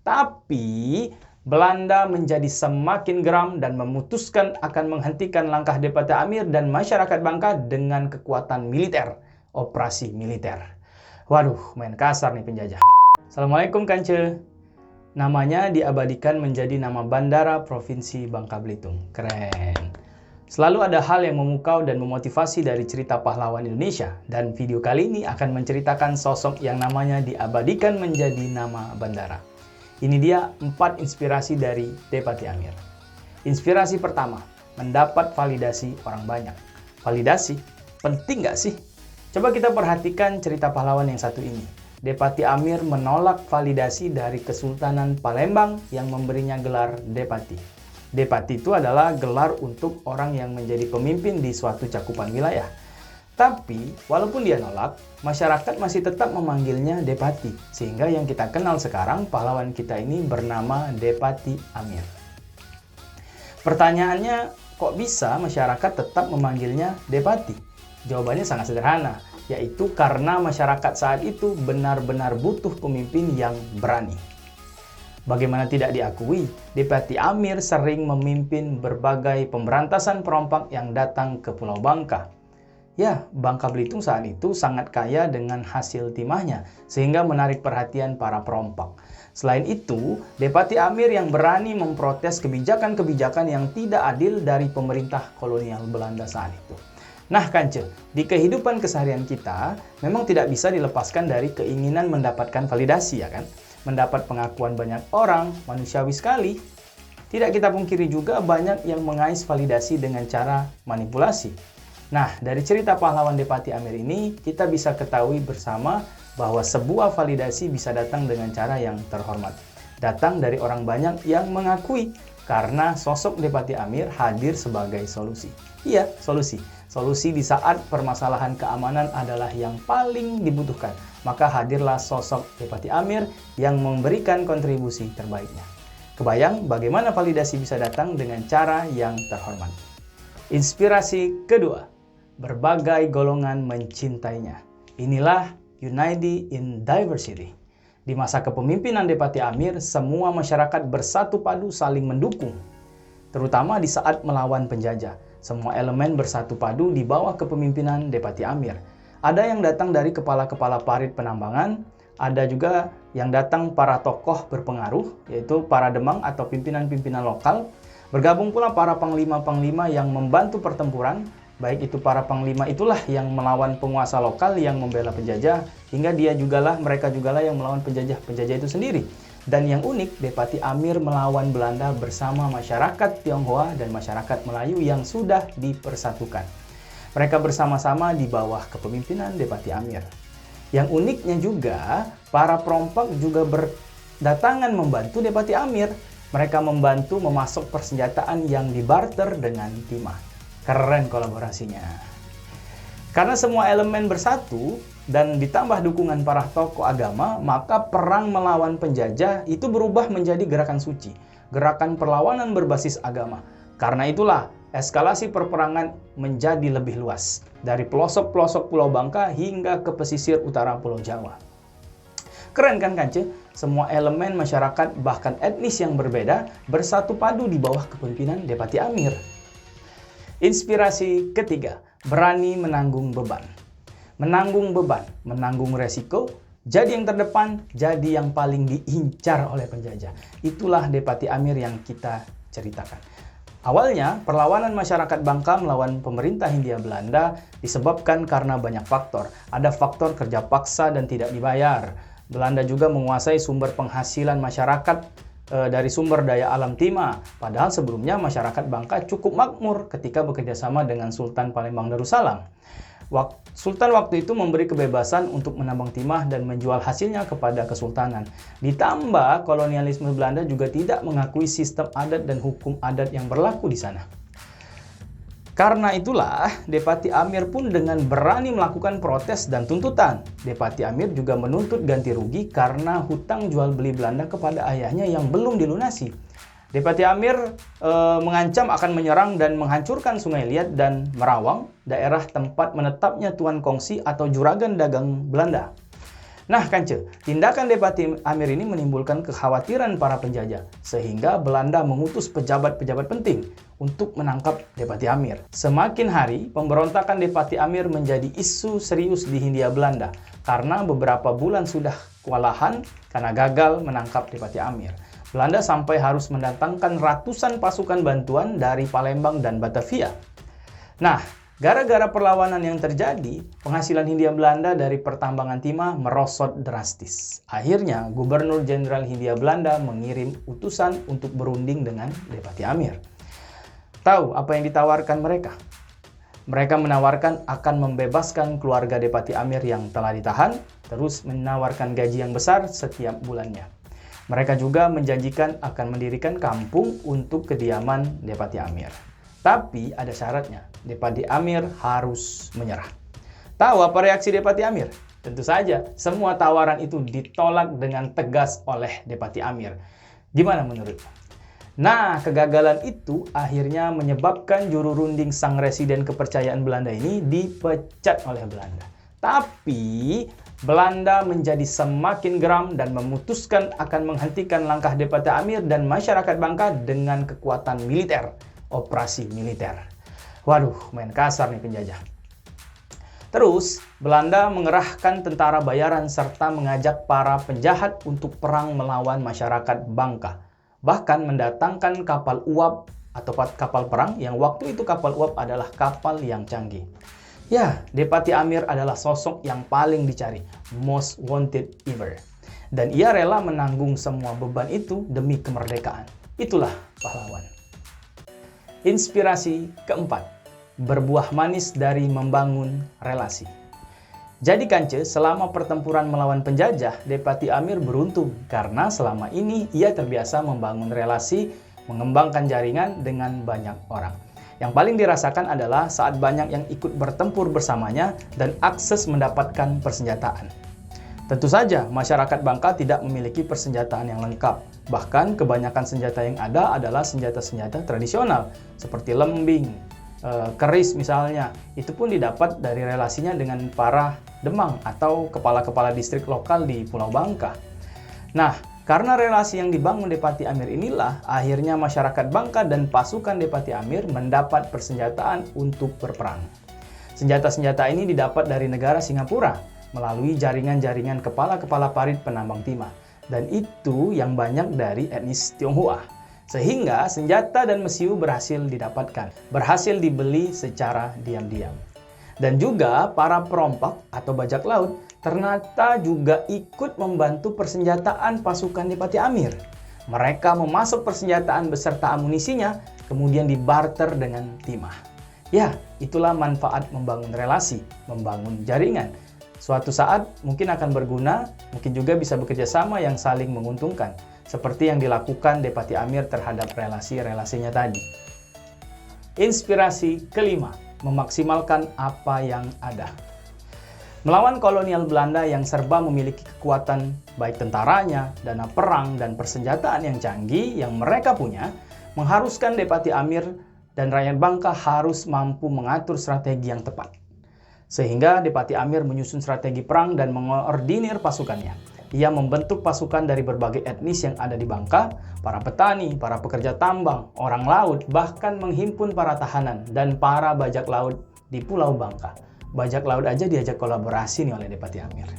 Tapi Belanda menjadi semakin geram dan memutuskan akan menghentikan langkah Depati Amir dan masyarakat Bangka dengan kekuatan militer, operasi militer. Waduh, main kasar nih penjajah. Assalamualaikum Kance. Namanya diabadikan menjadi nama Bandara Provinsi Bangka Belitung. Keren. Selalu ada hal yang memukau dan memotivasi dari cerita pahlawan Indonesia. Dan video kali ini akan menceritakan sosok yang namanya diabadikan menjadi nama bandara. Ini dia 4 inspirasi dari Depati Amir. Inspirasi pertama, mendapat validasi orang banyak. Validasi? Penting nggak sih? Coba kita perhatikan cerita pahlawan yang satu ini. Depati Amir menolak validasi dari Kesultanan Palembang yang memberinya gelar Depati. Depati itu adalah gelar untuk orang yang menjadi pemimpin di suatu cakupan wilayah. Tapi, walaupun dia nolak, masyarakat masih tetap memanggilnya Depati. Sehingga yang kita kenal sekarang, pahlawan kita ini bernama Depati Amir. Pertanyaannya, kok bisa masyarakat tetap memanggilnya Depati? Jawabannya sangat sederhana, yaitu karena masyarakat saat itu benar-benar butuh pemimpin yang berani. Bagaimana tidak diakui, Depati Amir sering memimpin berbagai pemberantasan perompak yang datang ke Pulau Bangka. Ya, Bangka Belitung saat itu sangat kaya dengan hasil timahnya, sehingga menarik perhatian para perompak. Selain itu, Depati Amir yang berani memprotes kebijakan-kebijakan yang tidak adil dari pemerintah kolonial Belanda saat itu. Nah Kance, di kehidupan keseharian kita, memang tidak bisa dilepaskan dari keinginan mendapatkan validasi, ya kan? Mendapat pengakuan banyak orang, manusiawi sekali. Tidak kita pungkiri juga banyak yang mengais validasi dengan cara manipulasi. Nah, dari cerita pahlawan Depati Amir ini, kita bisa ketahui bersama bahwa sebuah validasi bisa datang dengan cara yang terhormat. Datang dari orang banyak yang mengakui, karena sosok Depati Amir hadir sebagai solusi. Iya, solusi. Solusi di saat permasalahan keamanan adalah yang paling dibutuhkan. Maka hadirlah sosok Depati Amir yang memberikan kontribusi terbaiknya. Kebayang bagaimana validasi bisa datang dengan cara yang terhormat. Inspirasi kedua, berbagai golongan mencintainya. Inilah Unity in Diversity. Di masa kepemimpinan Depati Amir, semua masyarakat bersatu padu saling mendukung. Terutama di saat melawan penjajah. Semua elemen bersatu padu di bawah kepemimpinan Depati Amir. Ada yang datang dari kepala-kepala parit penambangan, ada juga yang datang para tokoh berpengaruh, yaitu para demang atau pimpinan-pimpinan lokal. Bergabung pula para panglima-panglima yang membantu pertempuran, baik itu para panglima itulah yang melawan penguasa lokal yang membela penjajah, hingga mereka jugalah yang melawan penjajah itu sendiri. Dan yang unik, Depati Amir melawan Belanda bersama masyarakat Tionghoa dan masyarakat Melayu yang sudah dipersatukan. Mereka bersama-sama di bawah kepemimpinan Depati Amir. Yang uniknya juga, para perompak juga berdatangan membantu Depati Amir. Mereka membantu memasok persenjataan yang dibarter dengan timah. Keren kolaborasinya. Karena semua elemen bersatu dan ditambah dukungan para tokoh agama, maka perang melawan penjajah itu berubah menjadi gerakan suci, gerakan perlawanan berbasis agama. Karena itulah eskalasi perperangan menjadi lebih luas, dari pelosok-pelosok Pulau Bangka hingga ke pesisir utara Pulau Jawa. Keren kan Kance? Semua elemen masyarakat bahkan etnis yang berbeda bersatu padu di bawah kepemimpinan Depati Amir. Inspirasi ketiga, berani menanggung beban. Menanggung beban, menanggung resiko, jadi yang terdepan, jadi yang paling diincar oleh penjajah. Itulah Depati Amir yang kita ceritakan. Awalnya, perlawanan masyarakat Bangka melawan pemerintah Hindia Belanda disebabkan karena banyak faktor. Ada faktor kerja paksa dan tidak dibayar. Belanda juga menguasai sumber penghasilan masyarakat dari sumber daya alam timah. Padahal sebelumnya masyarakat Bangka cukup makmur ketika bekerjasama dengan Sultan Palembang Darussalam. Sultan waktu itu memberi kebebasan untuk menambang timah dan menjual hasilnya kepada kesultanan. Ditambah kolonialisme Belanda juga tidak mengakui sistem adat dan hukum adat yang berlaku di sana. Karena itulah, Depati Amir pun dengan berani melakukan protes dan tuntutan. Depati Amir juga menuntut ganti rugi karena hutang jual beli Belanda kepada ayahnya yang belum dilunasi. Depati Amir mengancam akan menyerang dan menghancurkan Sungai Liat dan Merawang, daerah tempat menetapnya Tuan Kongsi atau juragan dagang Belanda. Nah, Kance, tindakan Depati Amir ini menimbulkan kekhawatiran para penjajah, sehingga Belanda mengutus pejabat-pejabat penting untuk menangkap Depati Amir. Semakin hari, pemberontakan Depati Amir menjadi isu serius di Hindia Belanda, karena beberapa bulan sudah kewalahan karena gagal menangkap Depati Amir. Belanda sampai harus mendatangkan ratusan pasukan bantuan dari Palembang dan Batavia. Nah, gara-gara perlawanan yang terjadi, penghasilan Hindia Belanda dari pertambangan timah merosot drastis. Akhirnya, Gubernur Jenderal Hindia Belanda mengirim utusan untuk berunding dengan Depati Amir. Tahu apa yang ditawarkan mereka? Mereka menawarkan akan membebaskan keluarga Depati Amir yang telah ditahan, terus menawarkan gaji yang besar setiap bulannya. Mereka juga menjanjikan akan mendirikan kampung untuk kediaman Depati Amir. Tapi ada syaratnya, Depati Amir harus menyerah. Tahu apa reaksi Depati Amir? Tentu saja, semua tawaran itu ditolak dengan tegas oleh Depati Amir. Gimana menurutmu? Nah, kegagalan itu akhirnya menyebabkan juru runding sang residen kepercayaan Belanda ini dipecat oleh Belanda. Tapi, Belanda menjadi semakin geram dan memutuskan akan menghentikan langkah Depati Amir dan masyarakat Bangka dengan kekuatan militer. Operasi militer. Waduh, main kasar nih penjajah. Terus, Belanda mengerahkan tentara bayaran serta mengajak para penjahat untuk perang melawan masyarakat Bangka. Bahkan mendatangkan kapal uap atau kapal perang yang waktu itu kapal uap adalah kapal yang canggih. Ya, Depati Amir adalah sosok yang paling dicari, most wanted ever. Dan ia rela menanggung semua beban itu demi kemerdekaan. Itulah pahlawan. Inspirasi keempat, berbuah manis dari membangun relasi. Jadi Kance, selama pertempuran melawan penjajah, Depati Amir beruntung karena selama ini ia terbiasa membangun relasi, mengembangkan jaringan dengan banyak orang. Yang paling dirasakan adalah saat banyak yang ikut bertempur bersamanya dan akses mendapatkan persenjataan. Tentu saja, masyarakat Bangka tidak memiliki persenjataan yang lengkap. Bahkan kebanyakan senjata yang ada adalah senjata-senjata tradisional, seperti lembing, keris misalnya. Itu pun didapat dari relasinya dengan para demang atau kepala-kepala distrik lokal di Pulau Bangka. Nah, karena relasi yang dibangun Depati Amir inilah, akhirnya masyarakat Bangka dan pasukan Depati Amir mendapat persenjataan untuk berperang. Senjata-senjata ini didapat dari negara Singapura, melalui jaringan-jaringan kepala-kepala parit penambang timah. Dan itu yang banyak dari etnis Tionghoa. Sehingga senjata dan mesiu berhasil didapatkan, berhasil dibeli secara diam-diam. Dan juga para perompak atau bajak laut ternyata juga ikut membantu persenjataan pasukan Depati Amir. Mereka memasuk persenjataan beserta amunisinya, kemudian dibarter dengan timah. Ya, itulah manfaat membangun relasi, membangun jaringan. Suatu saat mungkin akan berguna, mungkin juga bisa bekerja sama yang saling menguntungkan. Seperti yang dilakukan Depati Amir terhadap relasi-relasinya tadi. Inspirasi kelima, memaksimalkan apa yang ada. Melawan kolonial Belanda yang serba memiliki kekuatan baik tentaranya, dana perang, dan persenjataan yang canggih yang mereka punya, mengharuskan Depati Amir dan rakyat Bangka harus mampu mengatur strategi yang tepat. Sehingga Depati Amir menyusun strategi perang dan mengordinir pasukannya. Ia membentuk pasukan dari berbagai etnis yang ada di Bangka, para petani, para pekerja tambang, orang laut, bahkan menghimpun para tahanan dan para bajak laut di Pulau Bangka. Bajak laut aja diajak kolaborasi nih oleh Depati Amir.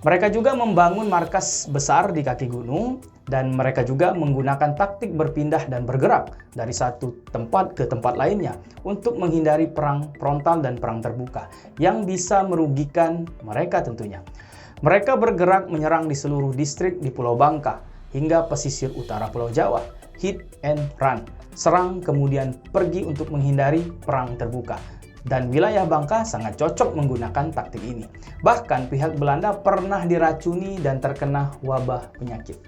Mereka juga membangun markas besar di kaki gunung dan mereka juga menggunakan taktik berpindah dan bergerak dari satu tempat ke tempat lainnya untuk menghindari perang frontal dan perang terbuka yang bisa merugikan mereka tentunya. Mereka bergerak menyerang di seluruh distrik di Pulau Bangka hingga pesisir utara Pulau Jawa. Hit and run. Serang kemudian pergi untuk menghindari perang terbuka. Dan wilayah Bangka sangat cocok menggunakan taktik ini. Bahkan pihak Belanda pernah diracuni dan terkena wabah penyakit.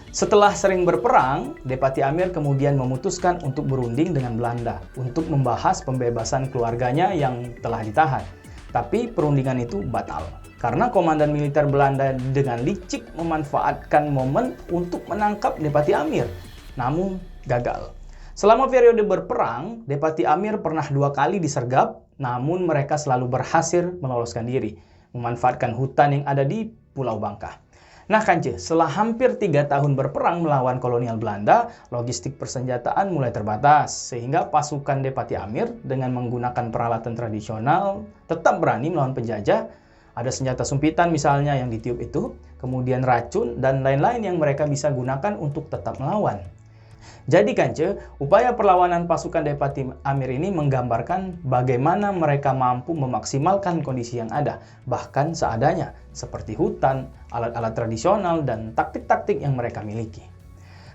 Setelah sering berperang, Depati Amir kemudian memutuskan untuk berunding dengan Belanda untuk membahas pembebasan keluarganya yang telah ditahan. Tapi perundingan itu batal karena komandan militer Belanda dengan licik memanfaatkan momen untuk menangkap Depati Amir. Namun gagal. Selama periode berperang, Depati Amir pernah 2 kali disergap, namun mereka selalu berhasil meloloskan diri. memanfaatkan hutan yang ada di Pulau Bangka. Nah Kance, setelah hampir 3 tahun berperang melawan kolonial Belanda, logistik persenjataan mulai terbatas, sehingga pasukan Depati Amir dengan menggunakan peralatan tradisional tetap berani melawan penjajah. Ada senjata sumpitan misalnya yang ditiup itu, kemudian racun, dan lain-lain yang mereka bisa gunakan untuk tetap melawan. Jadi Kance, upaya perlawanan pasukan Depati Amir ini menggambarkan bagaimana mereka mampu memaksimalkan kondisi yang ada, bahkan seadanya, seperti hutan, alat-alat tradisional, dan taktik-taktik yang mereka miliki.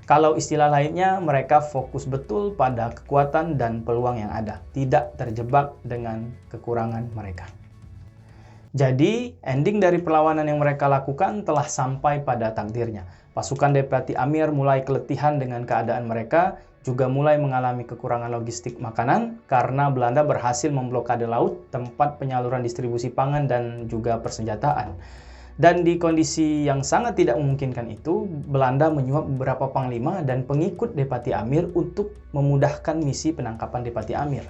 Kalau istilah lainnya, mereka fokus betul pada kekuatan dan peluang yang ada, tidak terjebak dengan kekurangan mereka. Jadi, ending dari perlawanan yang mereka lakukan telah sampai pada takdirnya. Pasukan Depati Amir mulai keletihan dengan keadaan mereka, juga mulai mengalami kekurangan logistik makanan karena Belanda berhasil memblokade laut, tempat penyaluran distribusi pangan dan juga persenjataan. Dan di kondisi yang sangat tidak memungkinkan itu, Belanda menyuap beberapa panglima dan pengikut Depati Amir untuk memudahkan misi penangkapan Depati Amir.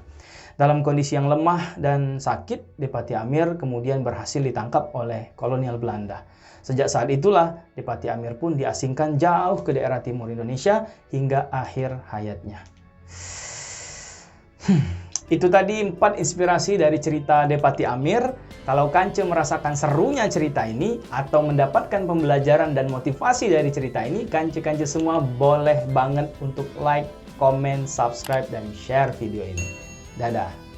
Dalam kondisi yang lemah dan sakit, Depati Amir kemudian berhasil ditangkap oleh kolonial Belanda. Sejak saat itulah, Depati Amir pun diasingkan jauh ke daerah timur Indonesia hingga akhir hayatnya. Itu tadi 4 inspirasi dari cerita Depati Amir. Kalau Kance merasakan serunya cerita ini atau mendapatkan pembelajaran dan motivasi dari cerita ini, Kance-kance semua boleh banget untuk like, komen, subscribe, dan share video ini. Dadah!